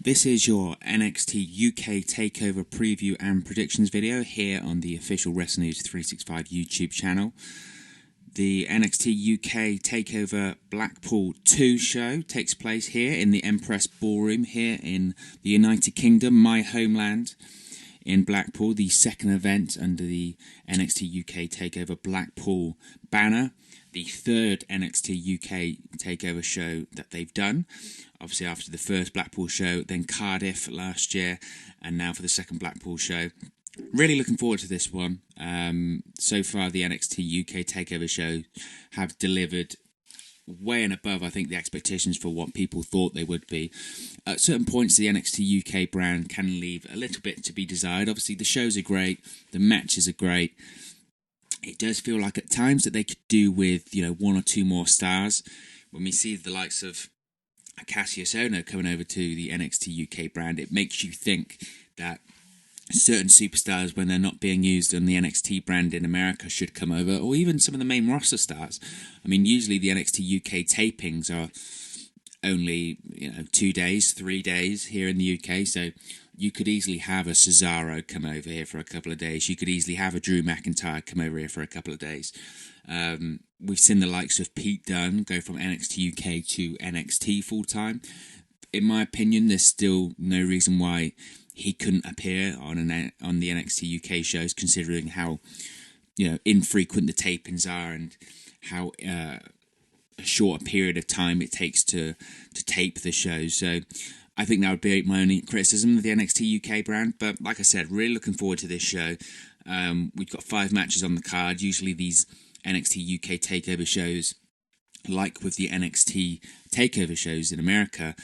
This is your NXT UK Takeover preview and predictions video here on the official Wrestling News 365 YouTube channel. The NXT UK Takeover Blackpool 2 show takes place here in the Empress Ballroom here in the United Kingdom, my homeland, in Blackpool, the second event under the NXT UK Takeover Blackpool banner. The third NXT UK Takeover show that they've done. Obviously after the first Blackpool show, then Cardiff last year, and now for the second Blackpool show. Really looking forward to this one. So far the NXT UK Takeover show have delivered way and above, I think, the expectations for what people thought they would be. At certain points, the NXT UK brand can leave a little bit to be desired. Obviously, the shows are great, the matches are great. It does feel like at times that they could do with, one or two more stars. When we see the likes of Cassius Ohno coming over to the NXT UK brand, it makes you think that certain superstars, when they're not being used on the NXT brand in America, should come over, or even some of the main roster stars. I mean, usually the NXT UK tapings are only 2 days, 3 days here in the UK, so you could easily have a Cesaro come over here for a couple of days. You could easily have a Drew McIntyre come over here for a couple of days. We've seen the likes of Pete Dunne go from NXT UK to NXT full-time. In my opinion, there's still no reason why he couldn't appear on the NXT UK shows, considering how infrequent the tapings are and how a short period of time it takes to tape the shows. So I think that would be my only criticism of the NXT UK brand. But like I said, really looking forward to this show. We've got 5 matches on the card. Usually these NXT UK TakeOver shows, like with the NXT TakeOver shows in America,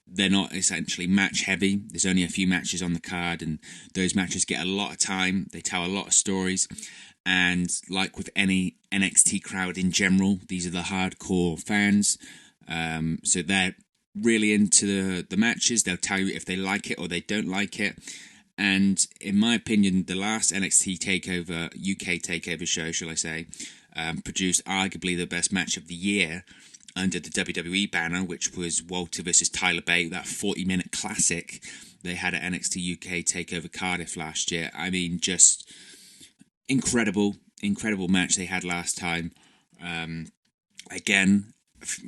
they're not essentially match heavy. There's only a few matches on the card, and those matches get a lot of time. They tell a lot of stories. And like with any NXT crowd in general, these are the hardcore fans. So they're really into the matches. They'll tell you if they like it or they don't like it. And in my opinion, the last NXT TakeOver, UK TakeOver show, shall I say, produced arguably the best match of the year under the WWE banner, which was Walter versus Tyler Bate, that 40-minute classic they had at NXT UK TakeOver Cardiff last year. I mean, just incredible match they had last time. Again,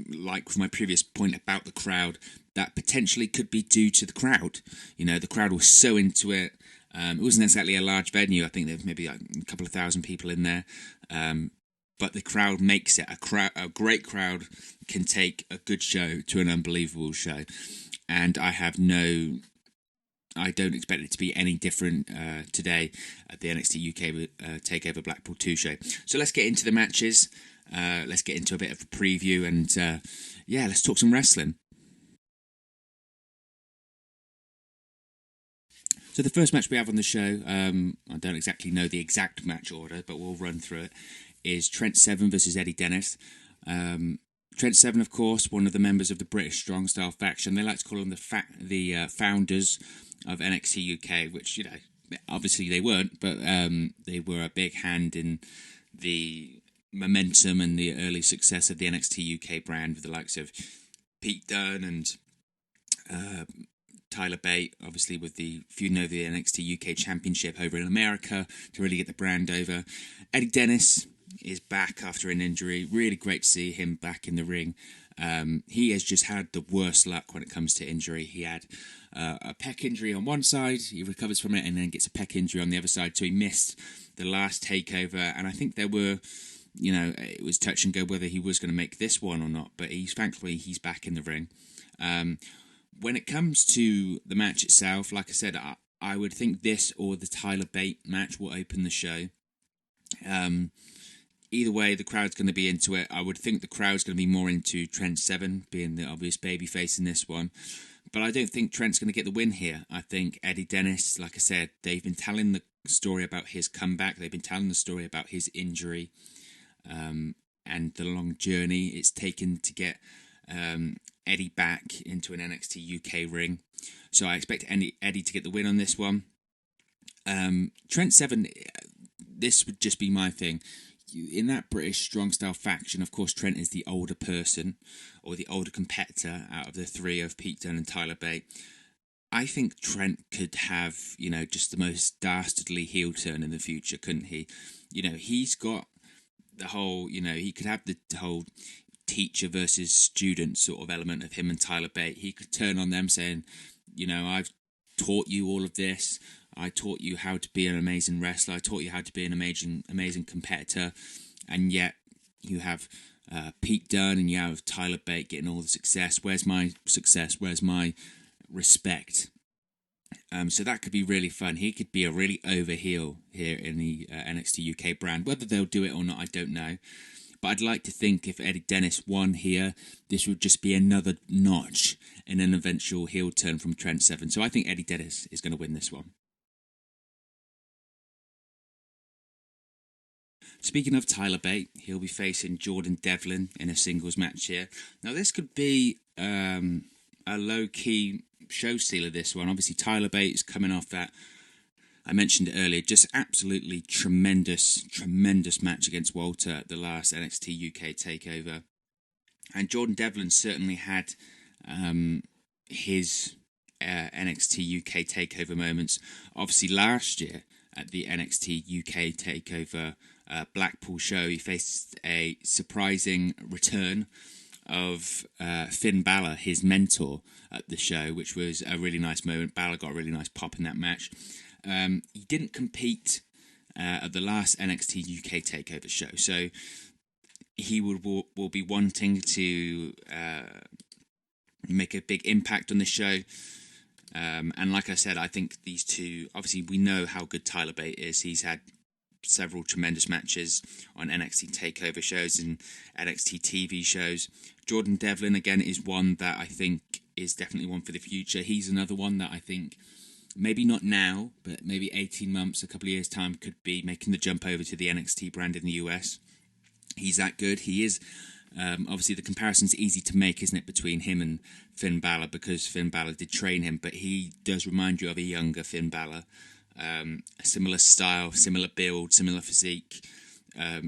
like with my previous point about the crowd, that potentially could be due to the crowd. The crowd was so into it. It wasn't exactly a large venue. I think there was maybe like a couple of thousand people in there. But the crowd makes it. A great crowd can take a good show to an unbelievable show. And I don't expect it to be any different today at the NXT UK TakeOver Blackpool 2 show. So let's get into the matches. Let's get into a bit of a preview and let's talk some wrestling. So the first match we have on the show, I don't exactly know the exact match order, but we'll run through it, is Trent Seven versus Eddie Dennis. Trent Seven, of course, one of the members of the British Strong Style faction. They like to call them the founders of NXT UK, which, obviously they weren't, but they were a big hand in the momentum and the early success of the NXT UK brand with the likes of Pete Dunne and Tyler Bate, obviously with the feuding over the NXT UK Championship over in America to really get the brand over. Eddie Dennis is back after an injury. Really great to see him back in the ring. He has just had the worst luck when it comes to injury. He had a pec injury on one side, he recovers from it, and then gets a pec injury on the other side. So he missed the last takeover, and I think there were, it was touch and go whether he was going to make this one or not. But thankfully he's back in the ring. When it comes to the match itself, like I said, I would think this or the Tyler Bate match will open the show. Either way, the crowd's going to be into it. I would think the crowd's going to be more into Trent Seven, being the obvious babyface in this one. But I don't think Trent's going to get the win here. I think Eddie Dennis, like I said, they've been telling the story about his comeback. They've been telling the story about his injury and the long journey it's taken to get Eddie back into an NXT UK ring. So I expect Eddie to get the win on this one. Trent Seven, this would just be my thing. In that British strong style faction, of course, Trent is the older person or the older competitor out of the three of Pete Dunne and Tyler Bate. I think Trent could have, just the most dastardly heel turn in the future, couldn't he? He's got the whole, he could have the whole teacher versus student sort of element of him and Tyler Bate. He could turn on them saying, I've taught you all of this. I taught you how to be an amazing wrestler. I taught you how to be an amazing competitor. And yet you have Pete Dunne and you have Tyler Bate getting all the success. Where's my success? Where's my respect? So that could be really fun. He could be a really over heel here in the NXT UK brand. Whether they'll do it or not, I don't know. But I'd like to think if Eddie Dennis won here, this would just be another notch in an eventual heel turn from Trent Seven. So I think Eddie Dennis is going to win this one. Speaking of Tyler Bate, he'll be facing Jordan Devlin in a singles match here. Now this could be a low-key show stealer, this one. Obviously Tyler Bate is coming off that, I mentioned it earlier, just absolutely tremendous match against Walter at the last NXT UK Takeover. And Jordan Devlin certainly had his NXT UK Takeover moments. Obviously last year at the NXT UK Takeover Blackpool show, he faced a surprising return of Finn Balor, his mentor at the show, which was a really nice moment. Balor got a really nice pop in that match. He didn't compete at the last NXT UK Takeover show, so he will be wanting to make a big impact on the show. And like I said, I think these two, obviously we know how good Tyler Bate is. He's had several tremendous matches on NXT TakeOver shows and NXT TV shows. Jordan Devlin, again, is one that I think is definitely one for the future. He's another one that I think, maybe not now, but maybe 18 months, a couple of years' time, could be making the jump over to the NXT brand in the US. He's that good. He is, obviously the comparison's easy to make, isn't it, between him and Finn Balor, because Finn Balor did train him, but he does remind you of a younger Finn Balor. A similar style, similar build, similar physique.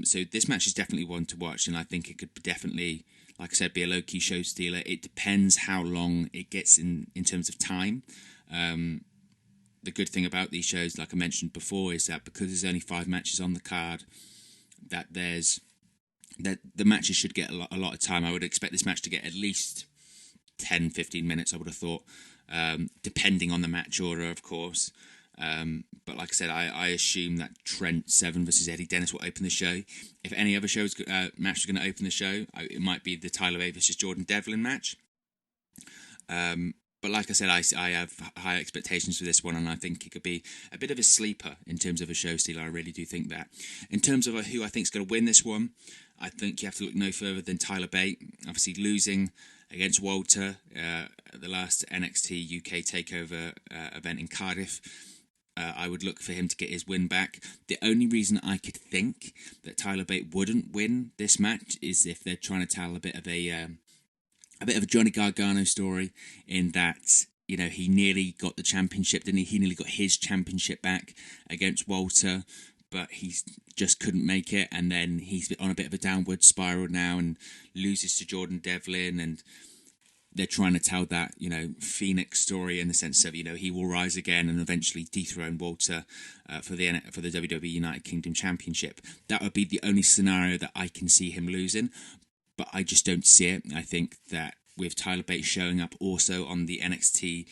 So this match is definitely one to watch, and I think it could definitely, like I said, be a low-key show stealer. It depends how long it gets in terms of time. The good thing about these shows, like I mentioned before, is that because there's only 5 matches on the card, that the matches should get a lot of time. I would expect this match to get at least 10-15 minutes, I would have thought, depending on the match order, of course. But like I said, I assume that Trent Seven versus Eddie Dennis will open the show. If any other match is going to open the show, it might be the Tyler Bate versus Jordan Devlin match. But like I said, I have high expectations for this one, and I think it could be a bit of a sleeper in terms of a show stealer. I really do think that. In terms of who I think is going to win this one, I think you have to look no further than Tyler Bate. Obviously losing against Walter at the last NXT UK Takeover event in Cardiff. I would look for him to get his win back. The only reason I could think that Tyler Bate wouldn't win this match is if they're trying to tell a bit of a Johnny Gargano story, in that, he nearly got the championship, didn't he? He nearly got his championship back against Walter, but he just couldn't make it, and then he's on a bit of a downward spiral now and loses to Jordan Devlin, and they're trying to tell that, Phoenix story in the sense of, he will rise again and eventually dethrone Walter for the WWE United Kingdom Championship. That would be the only scenario that I can see him losing, but I just don't see it. I think that with Tyler Bate showing up also on the NXT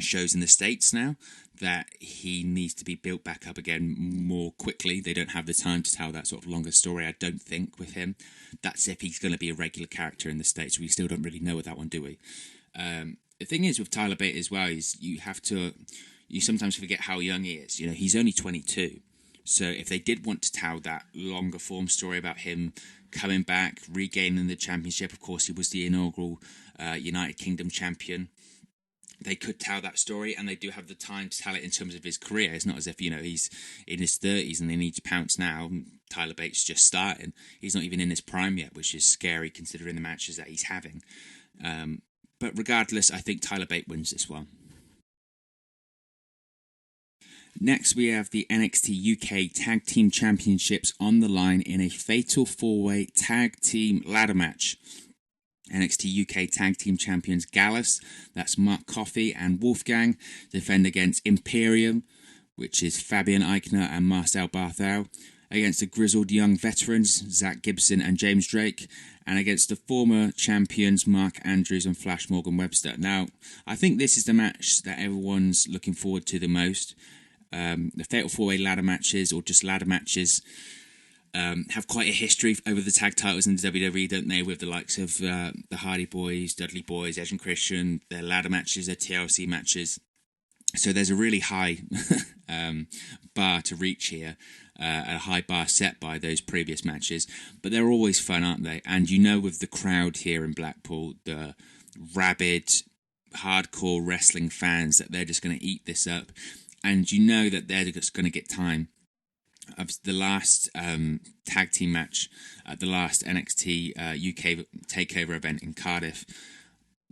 shows in the States now, that he needs to be built back up again more quickly. They don't have the time to tell that sort of longer story, I don't think, with him. That's if he's going to be a regular character in the States. We still don't really know with that one, do we? The thing is with Tyler Bate as well is you sometimes forget how young he is. He's only 22. So if they did want to tell that longer form story about him coming back, regaining the championship, of course he was the inaugural United Kingdom champion, they could tell that story, and they do have the time to tell it in terms of his career. It's not as if, he's in his 30s and they need to pounce now. Tyler Bate's just starting. He's not even in his prime yet, which is scary considering the matches that he's having. But regardless, I think Tyler Bate wins this one. Next, we have the NXT UK Tag Team Championships on the line in a fatal 4-way tag team ladder match. NXT UK Tag Team Champions Gallus, that's Mark Coffey and Wolfgang, defend against Imperium, which is Fabian Eichner and Marcel Barthel, against the grizzled young veterans, Zach Gibson and James Drake, and against the former champions, Mark Andrews and Flash Morgan Webster. Now, I think this is the match that everyone's looking forward to the most. The Fatal 4-Way ladder matches, or just ladder matches, have quite a history over the tag titles in the WWE, don't they, with the likes of the Hardy Boys, Dudley Boys, Edge and Christian, their ladder matches, their TLC matches. So there's a really high bar to reach here, a high bar set by those previous matches, but they're always fun, aren't they? And you know, with the crowd here in Blackpool, the rabid, hardcore wrestling fans, that they're just going to eat this up, and you know that they're just going to get time. Of the last tag team match at the last NXT UK Takeover event in Cardiff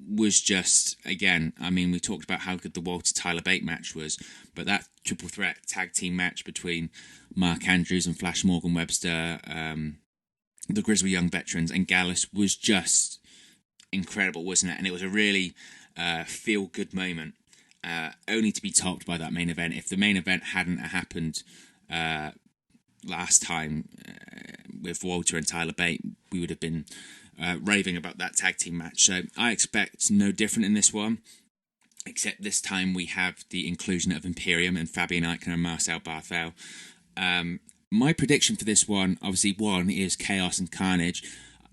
was just, again, I mean, we talked about how good the Walter Tyler Bate match was, but that triple threat tag team match between Mark Andrews and Flash Morgan Webster, the Grizzly Young Veterans, and Gallus was just incredible, wasn't it? And it was a really feel-good moment, only to be topped by that main event. If the main event hadn't happened last time with Walter and Tyler Bate, we would have been raving about that tag team match. So I expect no different in this one, except this time we have the inclusion of Imperium and Fabian Eichner and Marcel Barthel. My prediction for this one, obviously, one is chaos and carnage.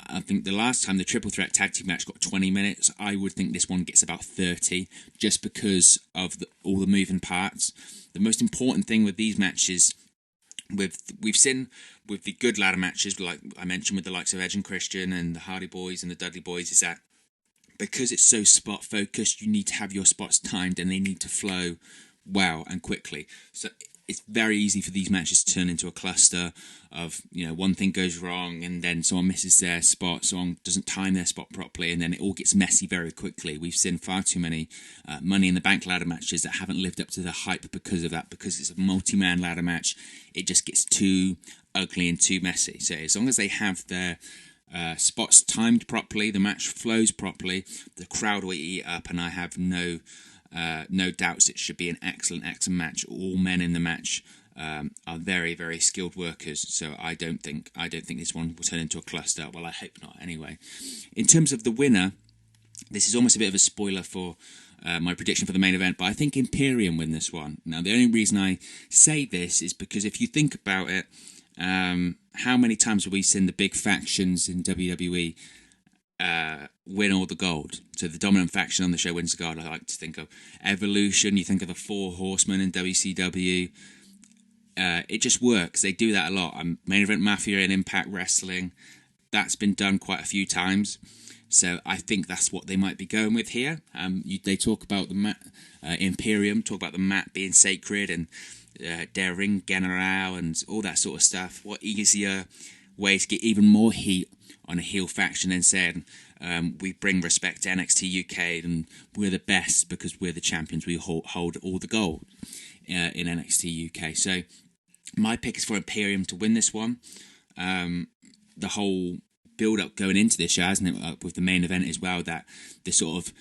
I think the last time the triple threat tag team match got 20 minutes, I would think this one gets about 30, just because of all the moving parts. The most important thing with these matches, we've seen with the good ladder matches, like I mentioned, with the likes of Edge and Christian and the Hardy Boys and the Dudley Boys, is that because it's so spot focused, you need to have your spots timed and they need to flow well and quickly. So it's very easy for these matches to turn into a cluster of, you know, one thing goes wrong and then someone misses their spot, someone doesn't time their spot properly, and then it all gets messy very quickly. We've seen far too many Money in the Bank ladder matches that haven't lived up to the hype because of that, because it's a multi-man ladder match. It just gets too ugly and too messy. So as long as they have their spots timed properly, the match flows properly, the crowd will eat up, and I have no doubts it should be an excellent match. All men in the match are very, very skilled workers, so I don't think this one will turn into a cluster. Well, I hope not anyway. In terms of the winner, this is almost a bit of a spoiler for my prediction for the main event, but I think Imperium win this one. Now, the only reason I say this is because if you think about it, how many times have we seen the big factions in WWE win all the gold? So the dominant faction on the show wins the gold. I like to think of Evolution, you think of the Four Horsemen in WCW. It just works. They do that a lot. Main Event Mafia in Impact Wrestling, that's been done quite a few times. So I think that's what they might be going with here. They talk about the mat, Imperium, talk about the mat being sacred, and Der Ring General and all that sort of stuff. What easier way to get even more heat on a heel faction than saying, we bring respect to NXT UK and we're the best because we're the champions. We hold all the gold in NXT UK. So my pick is for Imperium to win this one. The whole build-up going into this show, hasn't it, with the main event as well, that this sort of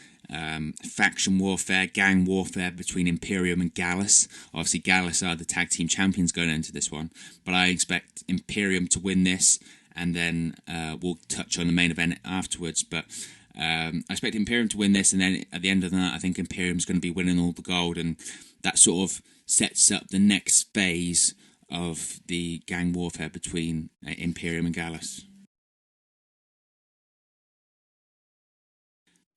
faction warfare, gang warfare between Imperium and Gallus. Obviously, Gallus are the tag team champions going into this one, but I expect Imperium to win this, and then we'll touch on the main event afterwards. But I expect Imperium to win this, and then at the end of the night, I think Imperium's going to be winning all the gold, and that sort of sets up the next phase of the gang warfare between Imperium and Gallus.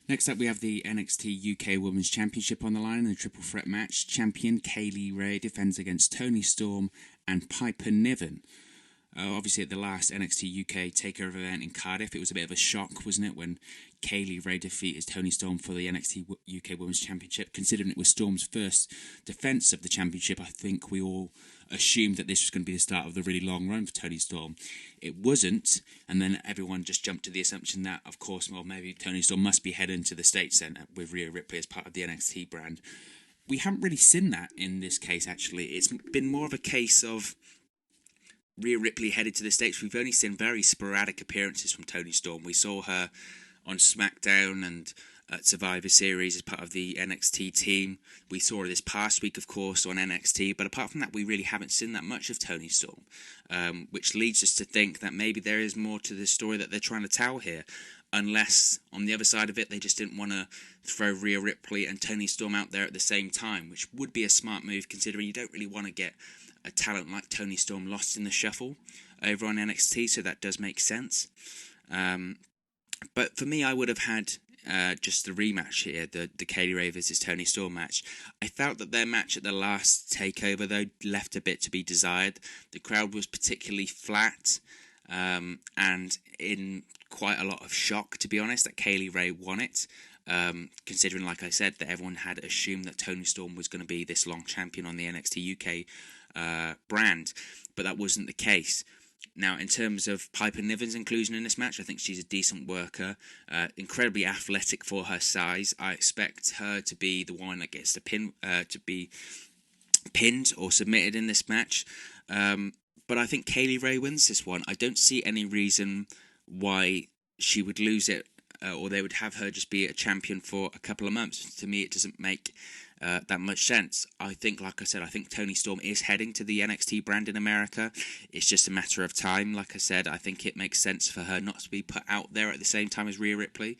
Next up, we have the NXT UK Womens Championship on the line in a triple threat match. Champion Kaylee Ray defends against Toni Storm and Piper Niven. Obviously, at the last NXT UK Takeover event in Cardiff, it was a bit of a shock, wasn't it, when Kaylee Ray defeated Toni Storm for the NXT UK Women's Championship. Considering it was Storm's first defence of the championship, I think we all assumed that this was going to be the start of the really long run for Toni Storm. It wasn't, and then everyone just jumped to the assumption that, of course, well, maybe Toni Storm must be heading to the States then with Rhea Ripley as part of the NXT brand. We haven't really seen that in this case, actually. It's been more of a case of Rhea Ripley headed to the States. We've only seen very sporadic appearances from Toni Storm. We saw her on SmackDown and at Survivor Series as part of the NXT team. We saw her this past week, of course, on NXT, but apart from that, we really haven't seen that much of Toni Storm, which leads us to think that maybe there is more to this story that they're trying to tell here, unless, on the other side of it, they just didn't want to throw Rhea Ripley and Toni Storm out there at the same time, which would be a smart move, considering you don't really want to get a talent like Toni Storm lost in the shuffle over on NXT, so that does make sense. But for me, I would have had just the rematch here, the Kaylee Ray versus Toni Storm match. I felt that their match at the last Takeover, though, left a bit to be desired. The crowd was particularly flat, and in quite a lot of shock, to be honest, that Kaylee Ray won it, considering, like I said, that everyone had assumed that Toni Storm was going to be this long champion on the NXT UK brand, but that wasn't the case. Now, in terms of Piper Niven's inclusion in this match, I think she's a decent worker, incredibly athletic for her size. I expect her to be the one that gets the pin, to be pinned or submitted in this match. But I think Kaylee Ray wins this one. I don't see any reason why she would lose it, or they would have her just be a champion for a couple of months. To me, it doesn't make that much sense. I think, like I said, I think Toni Storm is heading to the NXT brand in America. It's just a matter of time. Like I said, I think it makes sense for her not to be put out there at the same time as Rhea Ripley,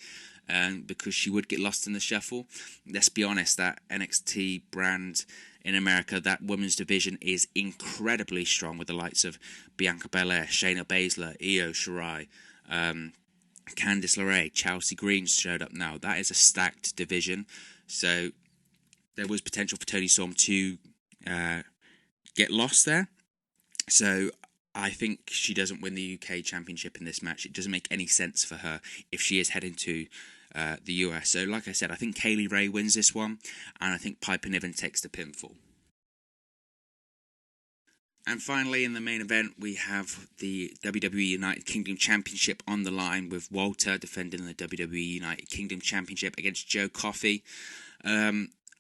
because she would get lost in the shuffle. Let's be honest, that NXT brand in America, that women's division is incredibly strong, with the likes of Bianca Belair, Shayna Baszler, Io Shirai, Candice LeRae, Chelsea Green showed up now. That is a stacked division. So there was potential for Toni Storm to get lost there. So I think she doesn't win the UK Championship in this match. It doesn't make any sense for her if she is heading to the US. So like I said, I think Kaylee Ray wins this one, and I think Piper Niven takes the pinfall. And finally, in the main event, we have the WWE United Kingdom Championship on the line, with Walter defending the WWE United Kingdom Championship against Joe Coffey.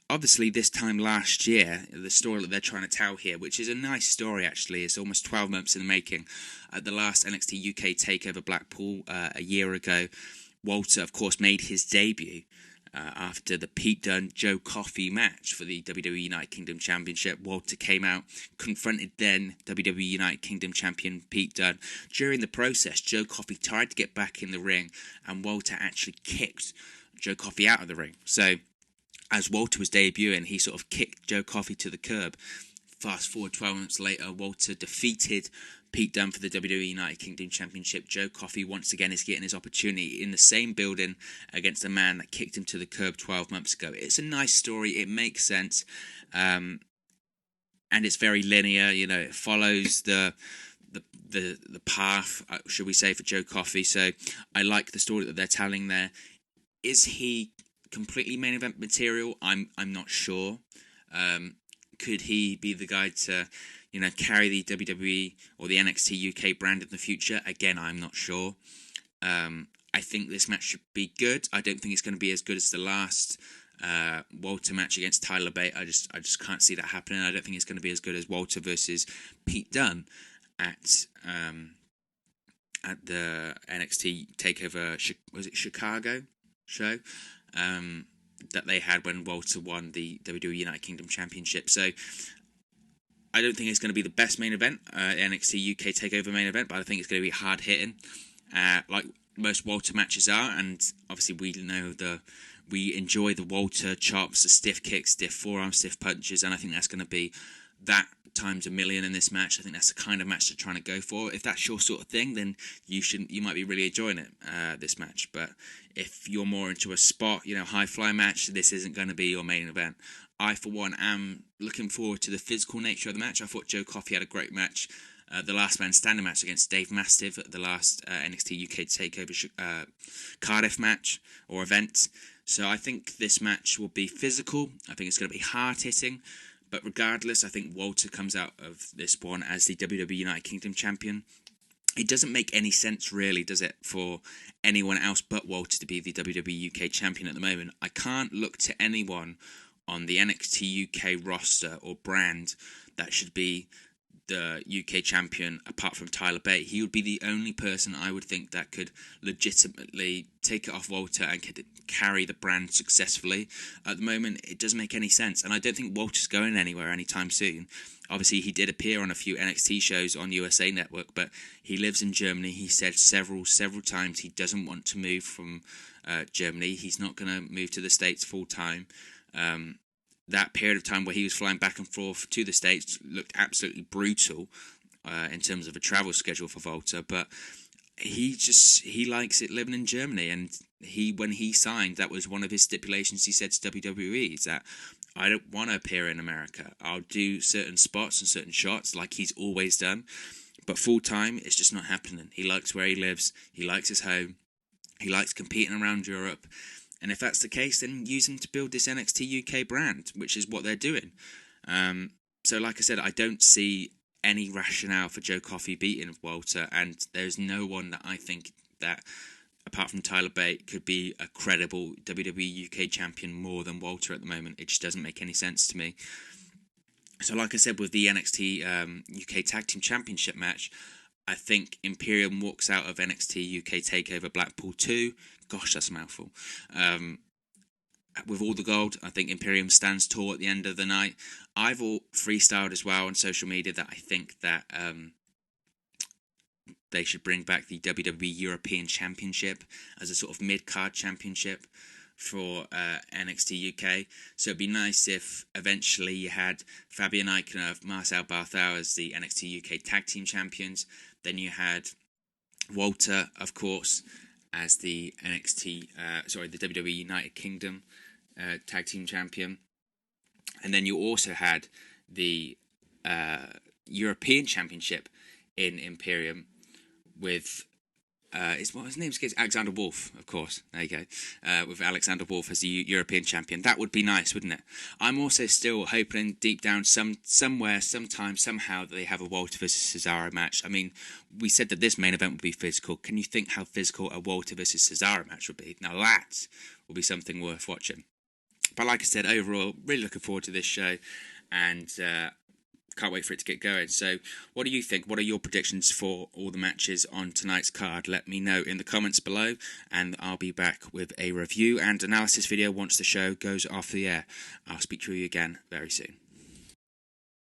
Obviously, this time last year, the story that they're trying to tell here, which is a nice story actually, it's almost 12 months in the making. At the last NXT UK Takeover Blackpool a year ago, Walter, of course, made his debut after the Pete Dunne Joe Coffey match for the WWE United Kingdom Championship. Walter came out, confronted then WWE United Kingdom Champion Pete Dunne. During the process, Joe Coffey tried to get back in the ring, and Walter actually kicked Joe Coffey out of the ring. So as Walter was debuting, he sort of kicked Joe Coffey to the curb. Fast forward 12 months later, Walter defeated Pete Dunne for the WWE United Kingdom Championship. Joe Coffey once again is getting his opportunity in the same building against a man that kicked him to the curb 12 months ago. It's a nice story. It makes sense. And it's very linear. You know, it follows the path, should we say, for Joe Coffey. So I like the story that they're telling there. Is he completely main event material? I'm not sure. Could he be the guy to, you know, carry the WWE or the NXT UK brand in the future? Again, I'm not sure. I think this match should be good. I don't think it's going to be as good as the last Walter match against Tyler Bate. I just can't see that happening. I don't think it's going to be as good as Walter versus Pete Dunne at the NXT Takeover. Was it Chicago show? That they had when Walter won the WWE United Kingdom Championship. So I don't think it's going to be the best main event, NXT UK Takeover main event, but I think it's going to be hard hitting, like most Walter matches are. And obviously we enjoy the Walter chops, the stiff kicks, stiff forearms, stiff punches, and I think that's going to be that times a million in this match. I think that's the kind of match they're trying to go for. If that's your sort of thing, then you might be really enjoying it, this match. But if you're more into a spot, high fly match, this isn't going to be your main event. I, for one, am looking forward to the physical nature of the match. I thought Joe Coffey had a great match. The last man standing match against Dave Mastiff at the last NXT UK Takeover Cardiff match or event. So I think this match will be physical. I think it's going to be hard hitting. But regardless, I think Walter comes out of this one as the WWE United Kingdom Champion. It doesn't make any sense, really, does it, for anyone else but Walter to be the WWE UK Champion at the moment. I can't look to anyone on the NXT UK roster or brand that should be the UK champion apart from Tyler Bate. He would be the only person I would think that could legitimately take it off Walter and could carry the brand successfully. At the moment, it doesn't make any sense, and I don't think Walter's going anywhere anytime soon. Obviously, he did appear on a few NXT shows on USA Network, but he lives in Germany. He said several times he doesn't want to move from Germany. He's not going to move to the States full time. That period of time where he was flying back and forth to the States looked absolutely brutal in terms of a travel schedule for Walter, but he likes it living in Germany, and when he signed, that was one of his stipulations. He said to WWE, is that I don't want to appear in America. I'll do certain spots and certain shots like he's always done, but full time it's just not happening. He likes where he lives, he likes his home, he likes competing around Europe. And if that's the case, then use them to build this NXT UK brand, which is what they're doing. So like I said, I don't see any rationale for Joe Coffey beating Walter, and there's no one that I think that, apart from Tyler Bate, could be a credible WWE UK champion more than Walter at the moment. It just doesn't make any sense to me. So like I said, with the NXT UK Tag Team Championship match, I think Imperium walks out of NXT UK Takeover Blackpool 2. Gosh, that's a mouthful. With all the gold, I think Imperium stands tall at the end of the night. I've all freestyled as well on social media that I think that they should bring back the WWE European Championship as a sort of mid-card championship for NXT UK. So it'd be nice if eventually you had Fabian Eichner, Marcel Barthel as the NXT UK Tag Team Champions. Then you had Walter, of course, as the the WWE United Kingdom Tag Team Champion. And then you also had the European Championship in Imperium with his name is Alexander Wolf, of course. There you go. With Alexander Wolf as the European champion. That would be nice, wouldn't it? I'm also still hoping deep down somewhere, sometime, somehow that they have a Walter versus Cesaro match. I mean, we said that this main event would be physical. Can you think how physical a Walter versus Cesaro match would be? Now that will be something worth watching. But like I said, overall, really looking forward to this show, and can't wait for it to get going. So what do you think? What are your predictions for all the matches on tonight's card? Let me know in the comments below, and I'll be back with a review and analysis video once the show goes off the air. I'll speak to you again very soon.